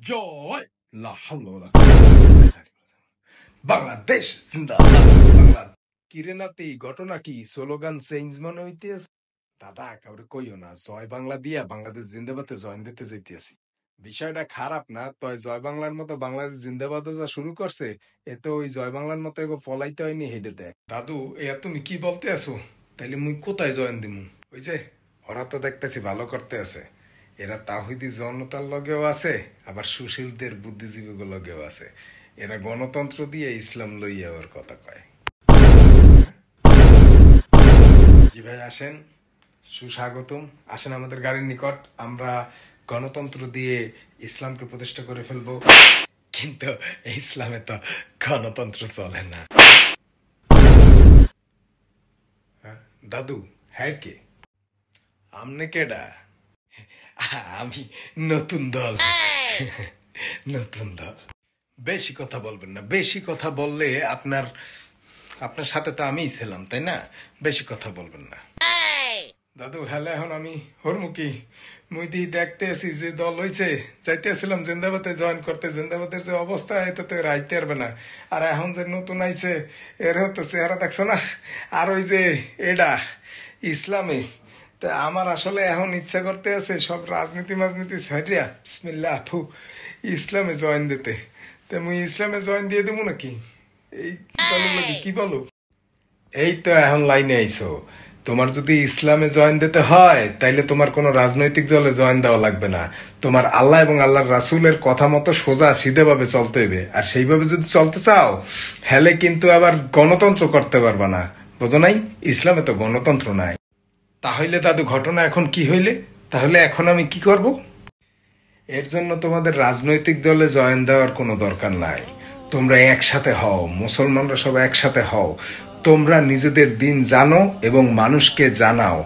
জয় লা হাওলা ওয়ালা বাংলাদেশ জিন্দাবাদ বাংলাদেশ। কিরে নাতি, ঘটনা কি? স্লোগান চেঞ্জ মনে হইতেছে। দাদা কাউরে কইও না, জয় বাংলা দিয়া বাংলাদেশ জিন্দাবাদে জয়েন দিতে যাইতেছি। বিষয়টা খারাপ না, তয় জয় বাংলার মতো বাংলাদেশ জিন্দাবাদও যা শুরু করছে, এতে ওই জয় বাংলার মতো এগো পলাইতে হয়নি হেডে দেখ। দাদু এয়া তুমি কি বলতে আছো? তাইলে মুই কোথায় জয়েন দিমু? ওই যে ওরা তো দেখতেছি ভালো করতে আছে, এরা তাহিদি জনতার লগেও আছে, আবার সুশীলদের বুদ্ধিজীবীগুলোর লগেও আছে। এরা গণতন্ত্র দিয়ে ইসলাম লইয়া ওর কথা কয়। জি ভাই আসেন, সুস্বাগতম। আসেন আমাদের গাড়ির নিকট, আমরা গণতন্ত্র দিয়ে ইসলামকে প্রতিষ্ঠা করে ফেলবো। কিন্তু ইসলামে তো গণতন্ত্র চলে না। দাদু হ্যাঁ কে? আমনে কেডা? আমি নতুন দল। নতুন দল। বেশি কথা বলবেন না, বেশি কথা বললে আপনার আপনার সাথে তো আমিই ছিলাম, তাই না? বেশি কথা বলবেন না। দাদু হ্যালো, এখন আমি হরমুখী মুই দি দেখতে আছি যে দল হয়েছে, যাইতে আসছিলাম জিন্দাবাদে জয়েন করতে। জিন্দাবাদের যে অবস্থা, এটা তো রাইতে পারবে না। আর এখন যে নতুন আইছে, এর তো চেহারা দেখছো না। আর ওই যে এডা ইসলামে, তা আমার আসলে এখন ইচ্ছা করতে আছে সব রাজনীতি মাজনীতি ছাড়িয়া বিসমিল্লাহ আফু ইসলামে জয়েন দিতে। তা মুই ইসলামে জয়েন দিয়ে দেবো নাকি? এই দলের লোকে কি বলো? এই তো এখন লাইনে আইছো। তোমার যদি ইসলামে জয়েন দিতে হয়, তাইলে তোমার কোনো রাজনৈতিক দলে জয়েন দেওয়া লাগবে না। তোমার আল্লাহ এবং আল্লাহর রাসূলের কথা মতো সোজা সিধে ভাবে চলতে হবে। আর সেইভাবে যদি চলতে চাও, হেলে কিন্তু আবার গণতন্ত্র করতে পারবা না। বোঝো নাই? ইসলামে তো গণতন্ত্র নাই। তাহলে দাদু ঘটনা এখন কি হইলে? তাহলে এখন আমি কি করব? এর জন্য তোমাদের রাজনৈতিক দলে জয়েন দেওয়ার কোনো দরকার নাই। তোমরা একসাথে হও, মুসলমানরা সব একসাথে হও। তোমরা নিজেদের দিন জানো এবং মানুষকে জানাও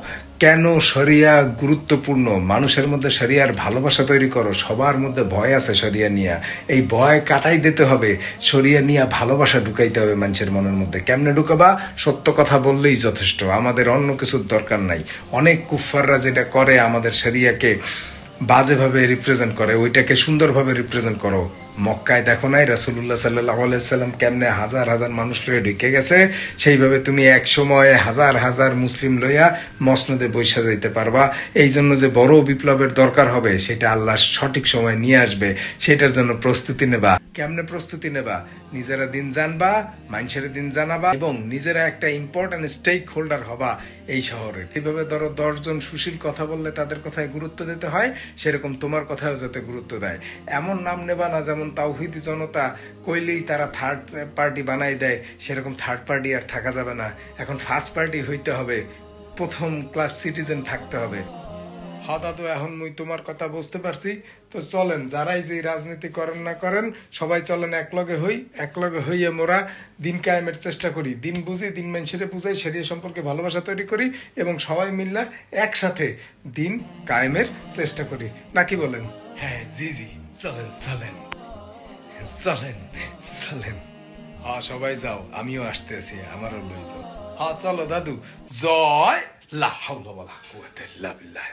কেন শরিয়া গুরুত্বপূর্ণ। মানুষের মধ্যে শরিয়ার ভালোবাসা তৈরি করো। সবার মধ্যে ভয় আছে শরিয়া নিয়া, এই ভয় কাটাই দিতে হবে। শরিয়া নিয়া ভালোবাসা ঢুকাইতে হবে মানুষের মনের মধ্যে। কেমনে ঢুকাবা? সত্য কথা বললেই যথেষ্ট, আমাদের অন্য কিছুর দরকার নাই। অনেক কুফফাররা যেটা করে, আমাদের শরিয়াকে বাজেভাবে রিপ্রেজেন্ট করে, ওইটাকে সুন্দরভাবে রিপ্রেজেন্ট করো। মক্কায় দেখো নাই রাসূলুল্লাহ সাল্লাল্লাহু আলাইহি সাল্লাম কেমনে হাজার হাজার মানুষ লইয়া ঢুকে গেছে? সেইভাবে তুমি এক সময় হাজার হাজার মুসলিম লইয়া মসনদে বৈশা যাইতে পারবা। এই জন্য যে বড় বিপ্লবের দরকার হবে, সেটা আল্লাহ সঠিক সময় নিয়ে আসবে। সেটার জন্য প্রস্তুতি নেবা। কেমনে প্রস্তুতি নেবা? নিজেরা দিন জানবা, মানুষের দিন জানাবা, এবং নিজেরা একটা ইম্পর্টেন্ট স্টেক হোল্ডার হবা এই শহরে। এইভাবে ধরো 10 জন সুশীল কথা বললে তাদের কথায় গুরুত্ব দিতে হয়, সেরকম তোমার কথাও যাতে গুরুত্ব দেয়। এমন নাম নেবা না যেমন তাওহিদি জনতা কইলেই তারা থার্ড পার্টি বানাই দেয়। সেরকম থার্ড পার্টি আর থাকা যাবে না। এখন ফার্স্ট পার্টি হইতে হবে, প্রথম ক্লাস সিটিজেন থাকতে হবে। হ্যাঁ দাদু, এখন মুই তোমার কথা বুঝতে পারছি। তো চলেন, যারাই যে রাজনীতি করেন না করেন, সবাই চলেন একলগে হই। একলগে হইয়ে মোরা দিন কায়েমের চেষ্টা করি। দিন বুঝি, দিন মানুষের বুঝাই, শরিয়া সম্পর্কে ভালোবাসা তৈরি করি, এবং সবাই মিল্লা একসাথে দিন কায়েমের চেষ্টা করি। নাকি বলেন? হ্যাঁ জি জি, চলেন চলেন চলেন চলেন। হ্যাঁ সবাই যাও, আমিও আসতে আছি, আমারও লই যাও। হ্যাঁ চলো দাদু। জয় লা হাওলা ওয়ালা কুওয়াতা ইল্লা বিল্লাহ।